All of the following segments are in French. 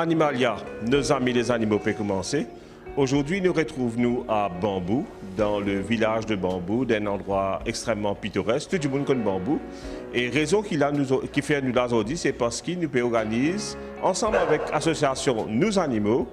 Animalia, nos amis les animaux peuvent commencer. Aujourd'hui, nous retrouvons à Bambou, dans le village de Bambou, d'un endroit extrêmement pittoresque. Tout le monde connaît Bambou. Et la raison qui fait nous là aujourd'hui, c'est parce qu'il nous organise, ensemble avec l'association Nous Animaux,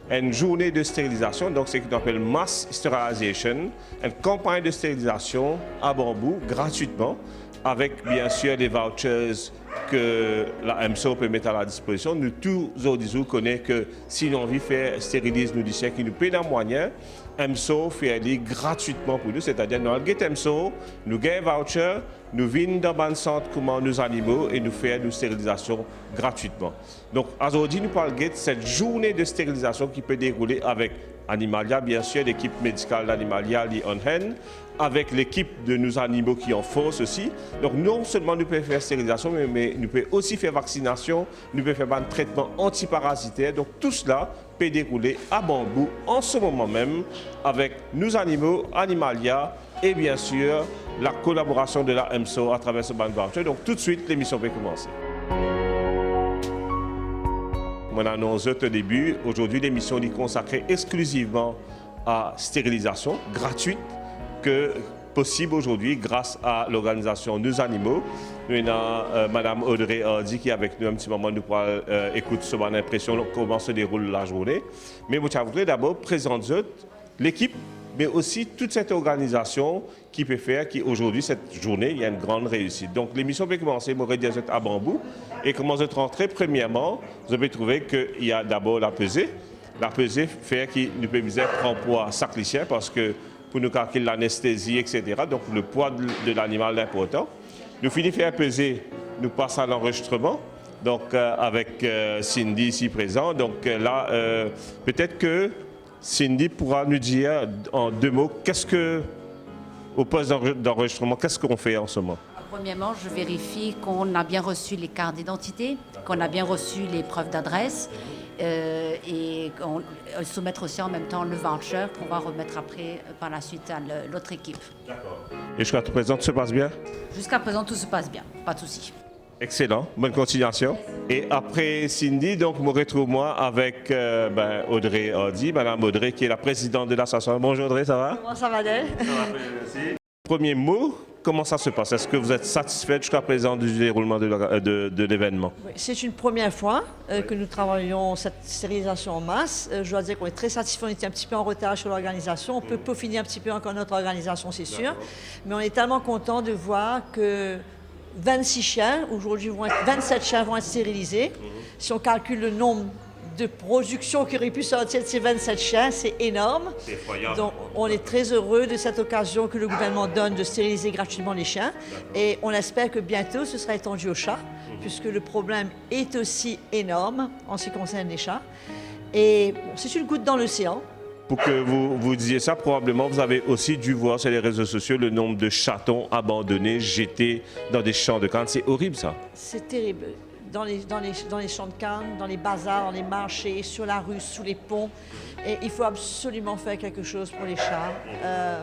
une journée de stérilisation, donc c'est ce qu'on appelle Mass Sterilization, une campagne de stérilisation à Bambou, gratuitement, avec bien sûr des vouchers que la MSO peut mettre à la disposition. Nous tous aujourd'hui connaissons que si l'on veut faire stériliser nous disons qu'il nous paye un moyen, MSO fait gratuitement pour nous, c'est-à-dire nous avons MSO, nous avons un voucher, nous venons dans un centre comment nous animaux et nous faisons une stérilisation gratuitement. Donc aujourd'hui nous parlons de cette journée de stérilisation qui peut dérouler avec Animalia, bien sûr, l'équipe médicale d'Animalia, l'IONHEN, avec l'équipe de nos animaux qui en force aussi. Donc non seulement nous pouvons faire stérilisation, mais nous pouvons aussi faire vaccination, nous pouvons faire un traitement antiparasitaire. Donc tout cela peut dérouler à Bambou en ce moment même avec nos animaux, Animalia et bien sûr la collaboration de la MSO à travers ce ban voucher. Donc tout de suite, l'émission peut commencer. On annonce au début, aujourd'hui l'émission est consacrée exclusivement à stérilisation gratuite que possible aujourd'hui grâce à l'organisation Nos Animaux. Nous avons Mme Audrey Hardy qui est avec nous un petit moment, nous pourrons écouter sur mon impression comment se déroule la journée. Mais je voudrais d'abord présenter l'équipe, mais aussi toute cette organisation qui peut faire qu'aujourd'hui, cette journée, il y a une grande réussite. Donc l'émission peut commencer, à Bambou. Et comment vous rentrer, premièrement, vous avez trouvé qu'il y a d'abord la pesée. La pesée fait qu'il nous peut prendre poids saclicien parce que pour nous calculer l'anesthésie, etc. Donc le poids de l'animal est important. Nous finissons faire peser, nous passons à l'enregistrement. Donc avec Cindy ici présent. Donc là, peut-être que Cindy pourra nous dire en deux mots, au poste d'enregistrement, qu'est-ce qu'on fait en ce moment? Premièrement, je vérifie qu'on a bien reçu les cartes d'identité, qu'on a bien reçu les preuves d'adresse et qu'on soumettre aussi en même temps le voucher qu'on va remettre après par la suite à l'autre équipe. D'accord. Et jusqu'à présent, tout se passe bien? Jusqu'à présent, tout se passe bien, pas de souci. Excellent, bonne continuation. Et après Cindy, donc, me retrouve moi avec Audrey Hardy, Madame Audrey, qui est la présidente de l'association. Bonjour Audrey, ça va? Comment ça va, Del? Ça va bien, merci. Premier mot, comment ça se passe? Est-ce que vous êtes satisfait jusqu'à présent du déroulement de l'événement? Oui, c'est une première fois que nous travaillons cette stérilisation en masse. Je dois dire qu'on est très satisfait, on était un petit peu en retard sur l'organisation. On peut peaufiner un petit peu encore notre organisation, c'est sûr. Mais on est tellement content de voir que 26 chiens, aujourd'hui 27 chiens vont être stérilisés. Si on calcule le nombre de productions qui auraient pu sortir de ces 27 chiens, c'est énorme. C'est effroyable. Donc on est très heureux de cette occasion que le gouvernement donne de stériliser gratuitement les chiens. Et on espère que bientôt ce sera étendu aux chats, puisque le problème est aussi énorme en ce qui concerne les chats. Et bon, c'est une goutte dans l'océan. Pour que vous disiez ça, probablement, vous avez aussi dû voir sur les réseaux sociaux le nombre de chatons abandonnés, jetés dans des champs de canne. C'est horrible, ça. C'est terrible. Dans les champs de canne, dans les bazars, dans les marchés, sur la rue, sous les ponts. Et il faut absolument faire quelque chose pour les chats,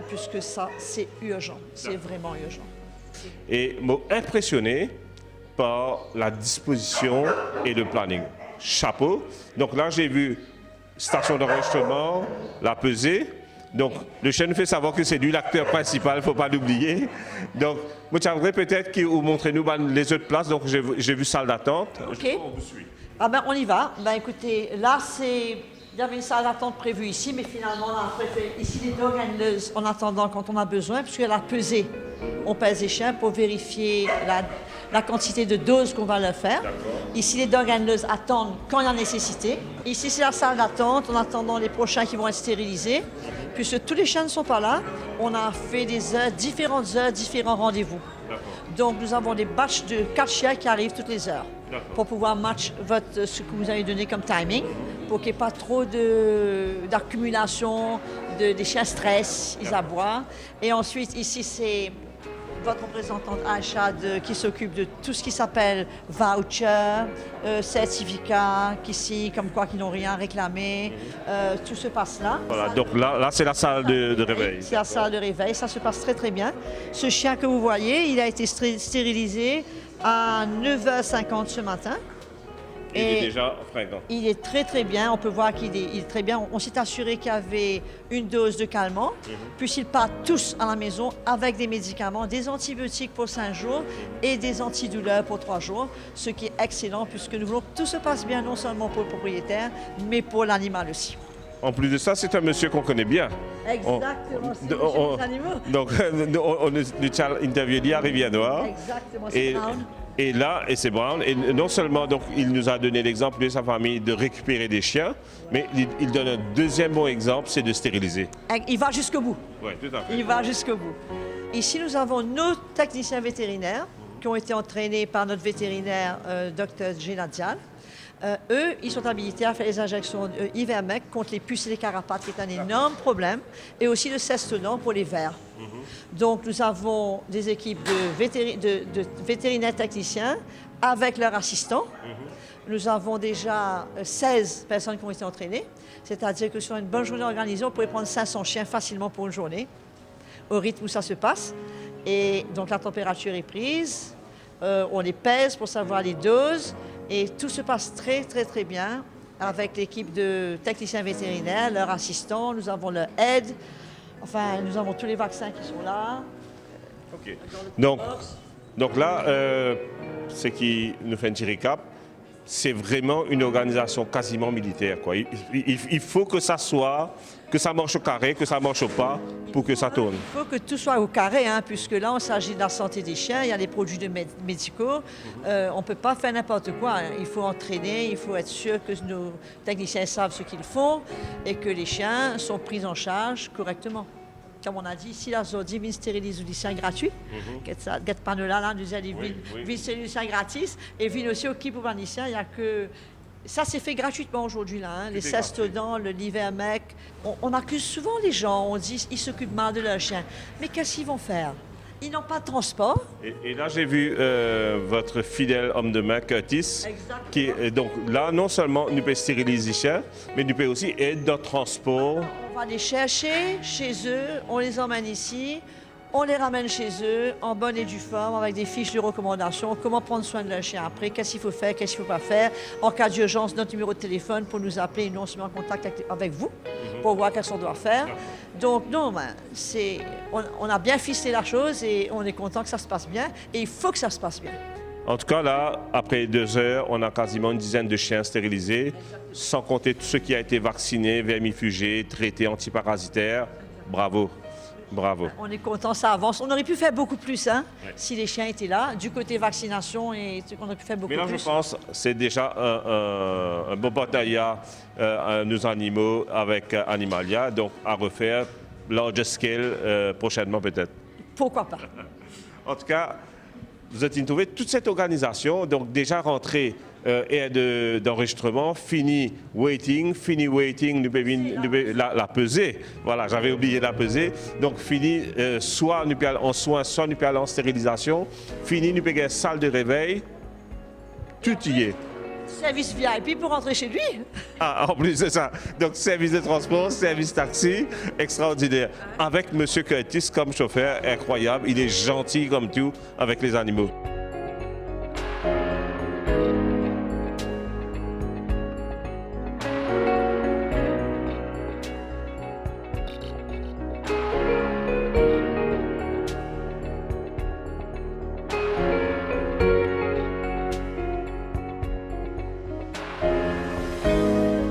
puisque ça, c'est urgent. C'est vraiment urgent. Et m'a impressionné par la disposition et le planning. Chapeau. Donc là, j'ai vu station d'enregistrement, la pesée. Donc, le chien nous fait savoir que c'est lui l'acteur principal, il ne faut pas l'oublier. Donc, moi, j'aimerais peut-être que vous montrez-nous les autres places. Donc, j'ai vu salle d'attente. OK. On vous suit. Ah ben, on y va. Ben, écoutez, là, il y avait une salle d'attente prévue ici, mais finalement, on a préféré ici les dog handlers en attendant quand on a besoin, puisqu'il y a la pesée. On pèse les chiens pour vérifier la quantité de doses qu'on va leur faire. Ici, les dog handlers attendent quand il y a nécessité. Ici, c'est la salle d'attente en attendant les prochains qui vont être stérilisés. Puisque tous les chiens ne sont pas là, on a fait des heures, différents rendez-vous. Donc, nous avons des batchs de 4 chiens qui arrivent toutes les heures pour pouvoir match ce que vous avez donné comme timing, pour qu'il n'y ait pas trop d'accumulation, des chiens stress, ils aboient. Et ensuite, ici, c'est votre représentante Aïcha qui s'occupe de tout ce qui s'appelle voucher, certificat, qu'ici, comme quoi qu'ils n'ont rien réclamé, tout se passe là. Voilà, donc là c'est la salle de réveil. C'est la salle de réveil, ça se passe très très bien. Ce chien que vous voyez, il a été stérilisé à 9h50 ce matin. Il est déjà fringant. Il est très très bien, on peut voir qu'il est, il est très bien. On s'est assuré qu'il y avait une dose de calmant, puis ils partent tous à la maison avec des médicaments, des antibiotiques pour 5 jours et des antidouleurs pour 3 jours, ce qui est excellent puisque nous voulons que tout se passe bien non seulement pour le propriétaire, mais pour l'animal aussi. En plus de ça, c'est un monsieur qu'on connaît bien. Exactement, c'est le monsieur des animaux. Donc, on nous a interviewé à Rivière-Noire. Exactement, c'est Brown. Et là, et c'est Brown, et non seulement donc, il nous a donné l'exemple de sa famille de récupérer des chiens, mais il donne un deuxième bon exemple, c'est de stériliser. Il va jusqu'au bout. Oui, tout à fait. Il va jusqu'au bout. Ici, nous avons nos techniciens vétérinaires qui ont été entraînés par notre vétérinaire, Dr. Gina Dial. Eux, ils sont habilités à faire les injections Ivermectin contre les puces et les carapates, qui est un énorme problème, et aussi le Cestodent pour les vers. Donc, nous avons des équipes de vétérinaires techniciens avec leurs assistants. Nous avons déjà 16 personnes qui ont été entraînées, c'est-à-dire que sur une bonne journée organisée, on pourrait prendre 500 chiens facilement pour une journée, au rythme où ça se passe. Et donc, la température est prise, on les pèse pour savoir les doses, et tout se passe très, très, très bien avec l'équipe de techniciens vétérinaires, leurs assistants, nous avons leur aide, enfin, nous avons tous les vaccins qui sont là. OK. Donc là, ce qui nous fait un petit récap, c'est vraiment une organisation quasiment militaire, quoi. Il faut que ça soit, que ça marche au carré, que ça marche au pas, pour que ça tourne. Il faut que tout soit au carré, hein, puisque là, on s'agit de la santé des chiens, il y a des produits médicaux. On ne peut pas faire n'importe quoi, hein. Il faut entraîner, il faut être sûr que nos techniciens savent ce qu'ils font et que les chiens sont pris en charge correctement. Comme on a dit ici, là, Zodi vient stériliser du sein gratuit. Get panela, là, nous allons vient stériliser gratis. Et vient aussi au Kip il y a que. Ça, c'est fait gratuitement aujourd'hui, là. Hein. Les Cestodent, le Ivermectin. On accuse souvent les gens, on dit qu'ils s'occupent mal de leurs chiens. Mais qu'est-ce qu'ils vont faire? Ils n'ont pas de transport. Et là, j'ai vu votre fidèle homme de main, Curtis, qui donc là, non seulement nous peut stériliser les chiens, mais nous peut aussi aider dans le transport. On va les chercher chez eux, on les emmène ici, on les ramène chez eux en bonne et due forme avec des fiches de recommandation, comment prendre soin de leur chien après, qu'est-ce qu'il faut faire, qu'est-ce qu'il ne faut pas faire. En cas d'urgence, notre numéro de téléphone pour nous appeler et nous on se met en contact avec vous pour voir qu'est-ce qu'on doit faire. Donc non, on a bien ficelé la chose et on est content que ça se passe bien et il faut que ça se passe bien. En tout cas, là, après 2 heures, on a quasiment une dizaine de chiens stérilisés, sans compter tout ce qui a été vacciné, vermifugé, traité antiparasitaire. Bravo, bravo. On est content, ça avance. On aurait pu faire beaucoup plus, hein, si les chiens étaient là, du côté vaccination, et on aurait pu faire beaucoup plus. Mais là, je pense que c'est déjà un bon partenariat nos animaux avec Animalia, donc à refaire large scale prochainement peut-être. Pourquoi pas? En tout cas, vous avez trouvé toute cette organisation, donc déjà rentrée d'enregistrement, fini waiting, la pesée. Voilà, j'avais oublié la pesée. Donc fini, soit nous allons en soins, soit nous allons en stérilisation. Fini, nous avons salle de réveil. Tout y est. Service VIP pour rentrer chez lui. Ah, en plus, c'est ça. Donc, service de transport, service taxi, extraordinaire. Avec M. Curtis comme chauffeur, incroyable. Il est gentil comme tout avec les animaux.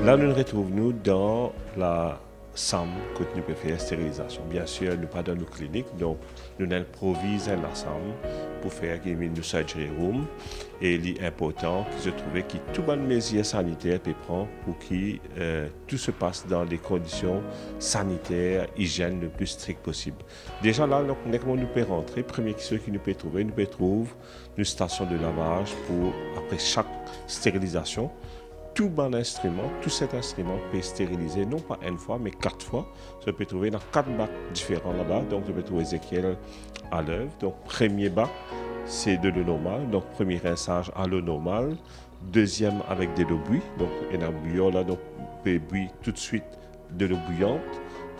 Là, nous nous retrouvons dans la SAM que nous pouvons faire stérilisation. Bien sûr, nous pas dans nos cliniques, donc nous improvisons la SAM pour faire une surgery room. Et il est important que je trouve que toutes les mesures sanitaires peut prendre pour que tout se passe dans des conditions sanitaires, hygiène le plus strictes possible. Déjà là, nous pouvons rentrer. Premier chose que nous pouvons trouver une station de lavage pour, après chaque stérilisation, tout bon instrument, tout cet instrument peut stériliser, non pas une fois, mais 4 fois. Je peux trouver dans 4 bacs différents là-bas. Donc, je peux trouver Ezekiel à l'œuvre. Donc, premier bac, c'est de l'eau normale. Donc, premier rinçage à l'eau normale. Deuxième avec de l'eau bouillie. Donc, il y a un bouillon là, donc, on peut bouillir tout de suite de l'eau bouillante.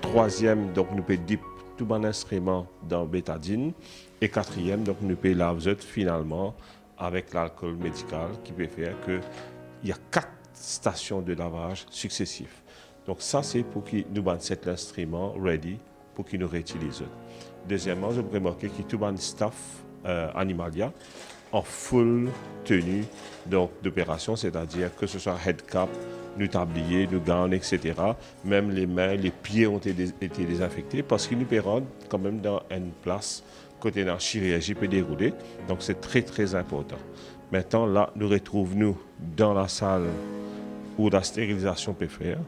Troisième, donc, nous peut dip tout bon instrument dans bétadine. Et quatrième, donc, nous peut laver finalement avec l'alcool médical qui peut faire que il y a 4 stations de lavage successives. Donc ça, c'est pour qu'ils nous bandent cet instrument ready pour qu'ils nous réutilisent. Deuxièmement, je vous remarquer que tout le staff animalia en full tenue d'opération, c'est-à-dire que ce soit head cap, nous tabliers, nous gants, etc. Même les mains, les pieds ont été désinfectés parce qu'ils nous péronnent quand même dans une place côté la chirurgie peut dérouler. Donc c'est très très important. Maintenant, là, nous retrouvons dans la salle où la stérilisation peut faire.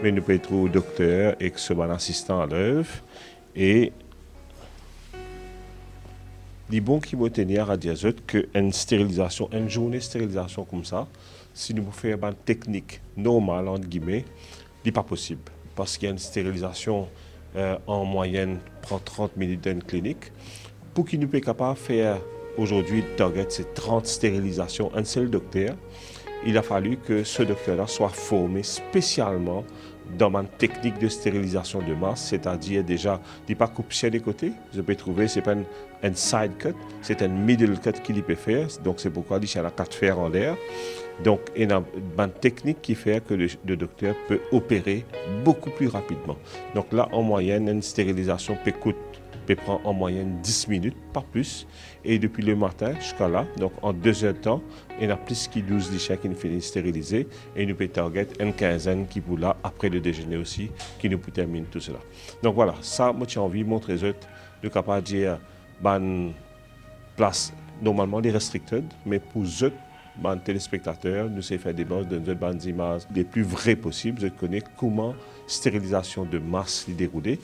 Mais nous pouvons trouver le docteur et son assistant à l'œuvre. Et il est bon qu'il me tenir à dire qu'une stérilisation, une journée de stérilisation comme ça, si nous pouvons faire une technique normale, entre guillemets, n'est pas possible. Parce qu'il y a une stérilisation en moyenne prend 30 minutes dans une clinique. Pour qu'il nous soit capable de faire aujourd'hui, le target, c'est 30 stérilisations, un seul docteur. Il a fallu que ce docteur-là soit formé spécialement dans ma technique de stérilisation de masse, c'est-à-dire déjà, il n'est pas coupé des côtés. Je peux trouver, ce n'est pas un side cut, c'est un middle cut qu'il peut faire. Donc c'est pourquoi il y a la 4 fers en l'air. Donc il y a une technique qui fait que le docteur peut opérer beaucoup plus rapidement. Donc là, en moyenne, une stérilisation peut prendre en moyenne 10 minutes, pas plus. Et depuis le matin jusqu'à là, donc en 2 heures de temps, il y a plus que 12 lichens qui nous finissent stériliser. Et nous pouvons target une quinzaine qui pour là, après le déjeuner aussi, qui nous termine tout cela. Donc voilà, ça, moi j'ai envie de montrer de capable de dire, place normalement des restricted, mais pour eux, téléspectateurs, nous savons faire des bandes images les plus vraies possibles. Je connais comment stérilisation de masse est déroulée.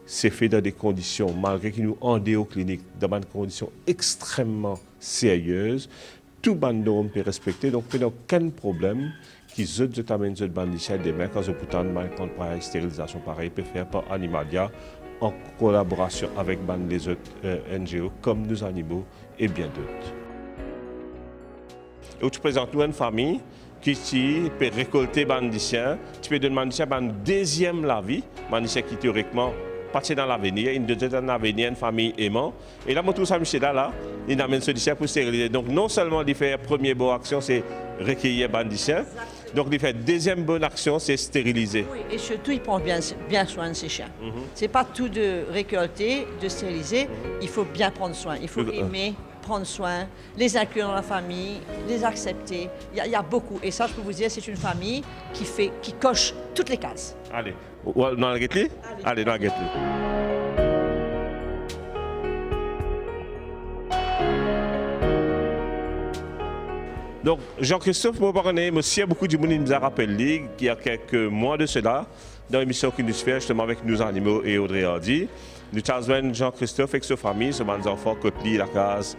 C'est fait dans des conditions, malgré qu'ils nous ont aux cliniques, dans des conditions extrêmement sérieuses. Tout le monde peut respecter, donc il n'y a aucun problème qu'ils amènent des bandes des mains quand ils ont une stérilisation pareille, peut faire par Animalia en collaboration avec les autres NGO comme nos animaux et bien d'autres. Et tu présentes nous une famille qui peut récolter bandicien, tu peux demander une deuxième la vie, bandicien qui théoriquement partir dans l'avenir, une deuxième avenir, une famille aimant. Et là, mon tout ça, monsieur là, il amène ce lycée pour stériliser. Donc non seulement il fait première bonne action, c'est recueillir bandicien. Donc il fait deuxième bonne action, c'est stériliser. Oui, et surtout, il prend bien soin de ses chiens. C'est pas tout de récolter, de stériliser. Il faut bien prendre soin. Il faut aimer, prendre soin, les inclure dans la famille, les accepter. Il y a beaucoup. Et ça, je peux vous dire, c'est une famille qui coche toutes les cases. Allez, dans la guette-li? Allez, dans la guette-li. Donc, Jean-Christophe Mobarné, monsieur, beaucoup de monde nous a rappelé qu'il y a quelques mois de cela, dans l'émission qui nous fait justement avec nos animaux et Audrey Hardy, nous avons Jean-Christophe avec sa famille, ce des enfants Côte-Lie, la case,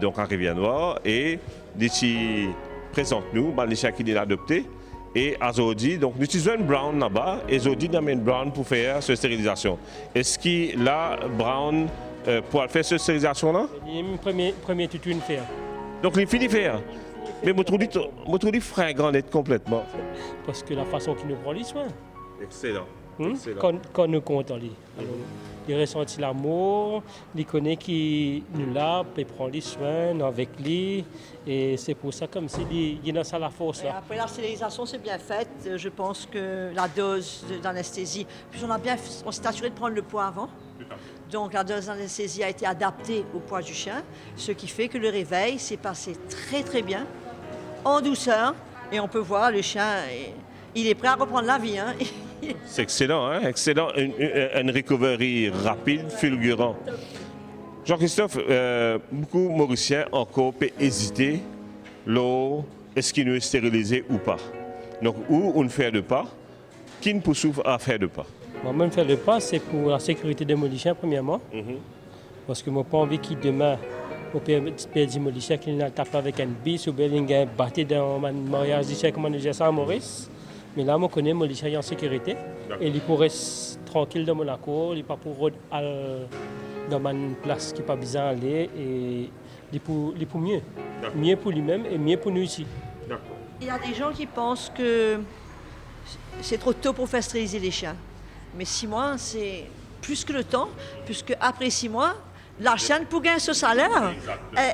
donc en Rivière-Noire, et il présente nous, les chiens qui l'ont adopté. Et aujourd'hui, donc nous utilisons une brown là-bas, et aujourd'hui nous avons une brown pour faire cette stérilisation. Est-ce que là, brown, pour faire cette stérilisation-là? Premier tutu une faire. Donc il finit de faire. Mais je trouve fringant net complètement. Parce que la façon qu'il nous prend les soins. Excellent. Quand nous comptons lui. Il ressentit l'amour, il connaît qu'il nous l'a, il prend les soins avec lui. Et c'est pour ça comme s'il est dans ça la force. Là. Après la stérilisation, c'est bien fait. Je pense que la dose d'anesthésie, puis on s'est assuré de prendre le poids avant. Donc la dose d'anesthésie a été adaptée au poids du chien, ce qui fait que le réveil s'est passé très très bien, en douceur, et on peut voir le chien, il est prêt à reprendre la vie. Hein. C'est excellent, hein? Excellent. Une recovery rapide, fulgurant. Jean-Christophe, beaucoup de Mauriciens encore peuvent hésiter, est-ce qu'il nous est stérilisé ou pas. Donc, où on fait de pas, qui ne peut à faire de pas. Moi-même, faire le pas, c'est pour la sécurité des Mauriciens, premièrement. Parce que je n'ai pas envie qu'il demain, au père du Mauricien, qu'il n'a tapé avec un bis ou bien il a battu dans un mariage du chien, comme on dit ça à Maurice. Mais là, je connais mon chien en sécurité. Et il pourrait rester tranquille dans Monaco. Il n'est pas pour aller dans une place qui n'est pas besoin d'aller. Et il est pour mieux. Mieux pour lui-même et mieux pour nous ici. Il y a des gens qui pensent que c'est trop tôt pour faire stériliser les chiens. Mais 6 mois, c'est plus que le temps, puisque après 6 mois, la chienne pour gagner ce salaire.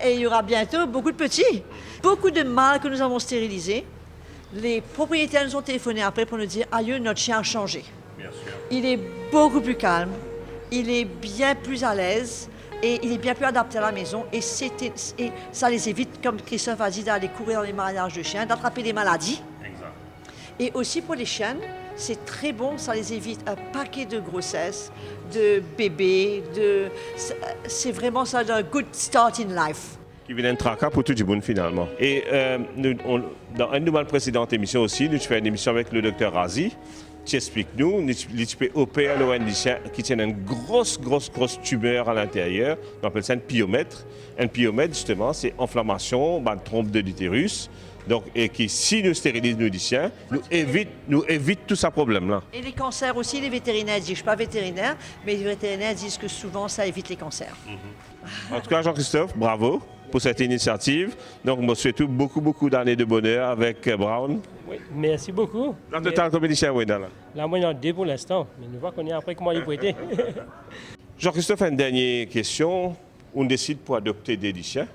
Et il y aura bientôt beaucoup de petits. Beaucoup de mâles que nous avons stérilisés. Les propriétaires nous ont téléphoné après pour nous dire « Aïe, notre chien a changé. Il est beaucoup plus calme, il est bien plus à l'aise et il est bien plus adapté à la maison. Et ça les évite, comme Christophe a dit, d'aller courir dans les mariages de chiens, d'attraper des maladies. Et aussi pour les chiennes, c'est très bon, ça les évite un paquet de grossesses, de bébés, c'est vraiment ça, un good start in life. Qui vient un tracas pour tout le monde finalement. Et dans une de mes précédentes émissions aussi, nous faisons une émission avec le docteur Razi. Tu expliques nous peux opérer le qui tient une grosse tumeur à l'intérieur. On appelle ça un pyomètre. Un pyomètre, justement, c'est inflammation, trompe de l'utérus. Donc, et qui, si nous stérilisons nos chiens, nous évite tout ce problème-là. Et les cancers aussi, les vétérinaires disent, je ne suis pas vétérinaire, mais les vétérinaires disent que souvent ça évite les cancers. En tout cas, Jean-Christophe, bravo pour cette initiative. Donc, moi, je souhaite beaucoup d'années de bonheur avec Brown. Oui, merci beaucoup. Dans le total, combien de chiens vous avez là? Là, moi, il y en a 2 pour l'instant, mais nous allons connaître après comment il peut être. Jean-Christophe, une dernière question. On décide pour adopter des chiens.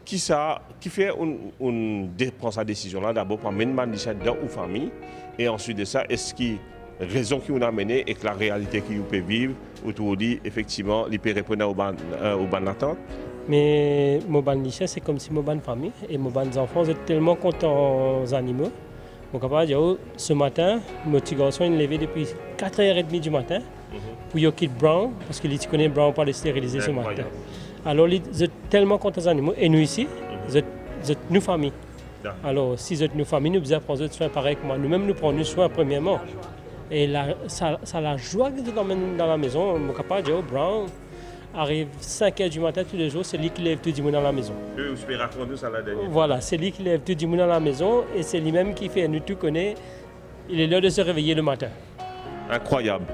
Qui fait on prend sa décision-là d'abord pour amener des chiens dans une famille et ensuite de ça, est-ce qu'il y a raison qui nous a amené et que la réalité qui nous peut vivre autour dit effectivement, il peut répondre aux bonnes attentes? Mais mon ban chien, c'est comme si mon ban famille et mon ban enfants sont tellement contents aux animaux. Mon papa dit, ce matin, mon petit garçon il est levé depuis 4h30 du matin pour y quitter Brown, parce qu'il connaît Brown pour les stériliser ce matin. Alors, ils sont tellement contents des animaux. Et nous ici, nous famille. Alors, si vous êtes nous famille, nous devons prendre soin pareil que moi. Nous-mêmes, nous prenons soin premièrement. Et ça la joie que nous emmène dans la maison. Mon papa dit, Brown arrive 5h du matin tous les jours, c'est lui qui lève tout le monde dans la maison. Vous pouvez raconter ça la dernière. Voilà, c'est lui qui lève tout le monde dans la maison et c'est lui-même qui fait, nous tout connaît, il est l'heure de se réveiller le matin. Incroyable.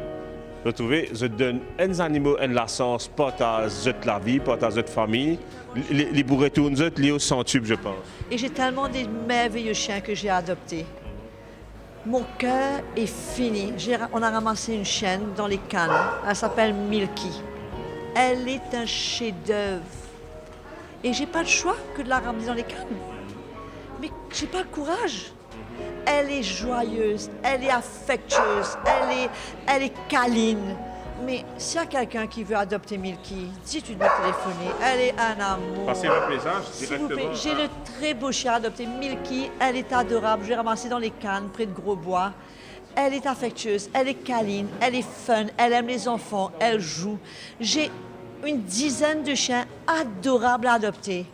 Vous trouvez, je donne un animaux, une licence, partage la vie, partage la famille. Les bourrés tournent, les au centuple, je pense. Et j'ai tellement des merveilleux chiens que j'ai adoptés. Mon cœur est fini. On a ramassé une chienne dans les cannes. Elle s'appelle Milky. Elle est un chef-d'œuvre. Et j'ai pas le choix que de la ramener dans les cannes. Mais j'ai pas le courage. Elle est joyeuse, elle est affectueuse, elle est câline. Mais s'il y a quelqu'un qui veut adopter Milky, dites-lui de me téléphoner. Elle est un amour. Passez votre message S'il vous plaît, directement. j'ai le très beau chien adopté. Milky, elle est adorable. Je l'ai ramassée dans les cannes, près de Grosbois. Elle est affectueuse, elle est câline, elle est fun, elle aime les enfants, elle joue. J'ai une dizaine de chiens adorables à adopter.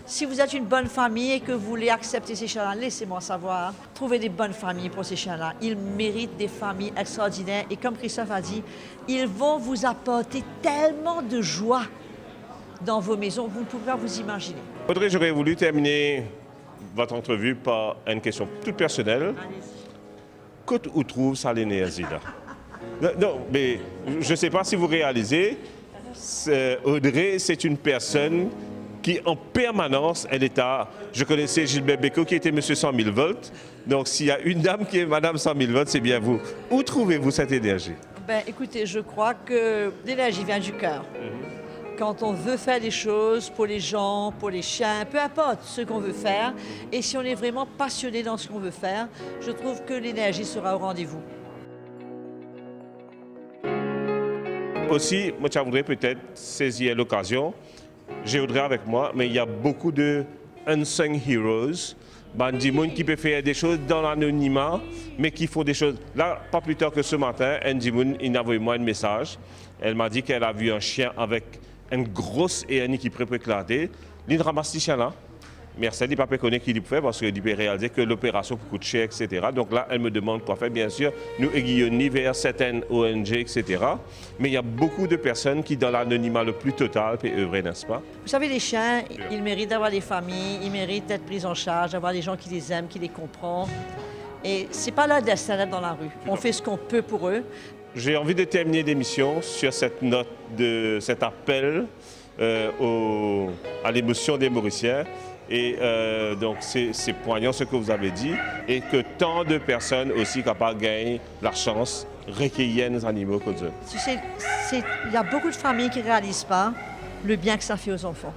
Si vous êtes une bonne famille et que vous voulez accepter ces chiens-là, laissez-moi savoir. Trouvez des bonnes familles pour ces chiens-là. Ils méritent des familles extraordinaires. Et comme Christophe a dit, ils vont vous apporter tellement de joie dans vos maisons, vous ne pouvez pas vous imaginer. Audrey, j'aurais voulu terminer votre entrevue par une question toute personnelle. Où trouve ça l'énergie là? Non, mais je ne sais pas si vous réalisez, Audrey, c'est une personne qui en permanence, elle est à... Je connaissais Gilbert Bécaud qui était monsieur 100 000 volts. Donc s'il y a une dame qui est madame 100 000 volts, c'est bien vous. Où trouvez-vous cette énergie? Écoutez, je crois que l'énergie vient du cœur. Quand on veut faire des choses pour les gens, pour les chiens, peu importe ce qu'on veut faire, et si on est vraiment passionné dans ce qu'on veut faire, je trouve que l'énergie sera au rendez-vous. Aussi, moi, je voudrais peut-être saisir l'occasion. J'ai Audrey avec moi, mais il y a beaucoup de unsung heroes, des gens qui peuvent faire des choses dans l'anonymat, mais qui font des choses. Là, pas plus tard que ce matin, il a envoyé moi un message. Elle m'a dit qu'elle a vu un chien avec une grosse hernie qui peut éclater. Il ramasse ce chien-là. Mais elle n'a pas connu qu'il fait parce qu'il peut réaliser que l'opération coûte cher, etc. Donc là, elle me demande quoi faire. Bien sûr, nous aiguillons vers certaines ONG, etc. Mais il y a beaucoup de personnes qui, dans l'anonymat le plus total, peuvent œuvrer, n'est-ce pas? Vous savez, les chiens, ils méritent d'avoir des familles, ils méritent d'être pris en charge, d'avoir des gens qui les aiment, qui les comprennent. Et c'est pas leur destin d'être dans la rue. On fait ce qu'on peut pour eux. J'ai envie de terminer l'émission sur cette note de cet appel à l'émotion des Mauriciens. Et donc, c'est poignant ce que vous avez dit. Et que tant de personnes aussi capables de gagner la chance de recueillir les animaux comme ça. Tu sais, il y a beaucoup de familles qui ne réalisent pas le bien que ça fait aux enfants.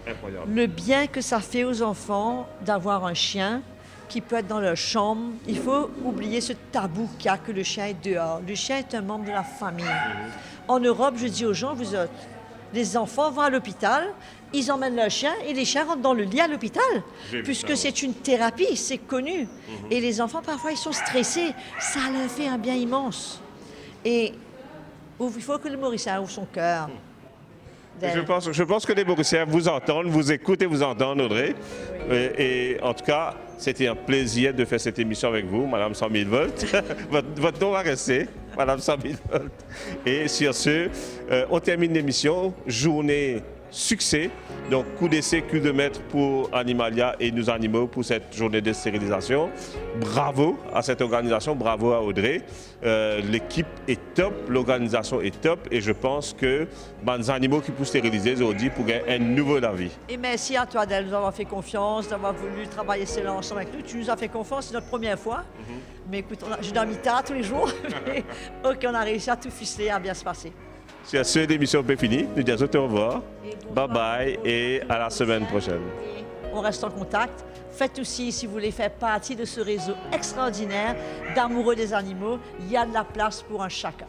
Incroyable. Le bien que ça fait aux enfants d'avoir un chien qui peut être dans leur chambre. Il faut oublier ce tabou qu'il y a que le chien est dehors. Le chien est un membre de la famille. En Europe, je dis aux gens, vous autres, les enfants vont à l'hôpital, ils emmènent leur chien et les chiens rentrent dans le lit à l'hôpital. Puisque c'est une thérapie, c'est connu. Et les enfants, parfois, ils sont stressés. Ça leur fait un bien immense. Et il faut que le Mauricien ouvre son cœur. Je pense que les Mauriciens vous entendent, vous écoutent et vous entendent, Audrey. Et en tout cas, c'était un plaisir de faire cette émission avec vous, Madame 100 000 volts. votre nom va rester, Madame 100 000 volts. Et sur ce, on termine l'émission. Journée succès. Donc, coup d'essai, coup de maître pour Animalia et nos animaux pour cette journée de stérilisation. Bravo à cette organisation, bravo à Audrey. L'équipe est top, l'organisation est top et je pense que les animaux qui peuvent stériliser aujourd'hui pour gagner un nouveau la vie. Et merci à toi de nous avoir fait confiance, d'avoir voulu travailler cela ensemble avec nous. Tu nous as fait confiance, c'est notre première fois. Mais écoute, je dormi tard tous les jours. Mais, OK, on a réussi à tout ficeler, à bien se passer. Sur ce, l'émission est finie. Nous disons au revoir. Bye bye et à la semaine prochaine. On reste en contact. Faites aussi, si vous voulez faire partie de ce réseau extraordinaire d'amoureux des animaux, il y a de la place pour un chacun.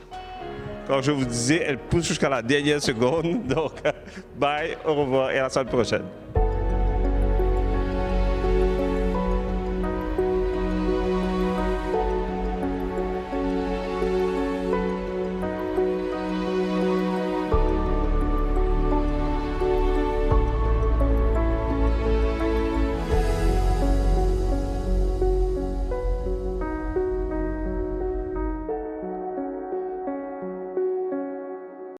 Comme je vous disais, elle pousse jusqu'à la dernière seconde. Donc, bye, au revoir et à la semaine prochaine.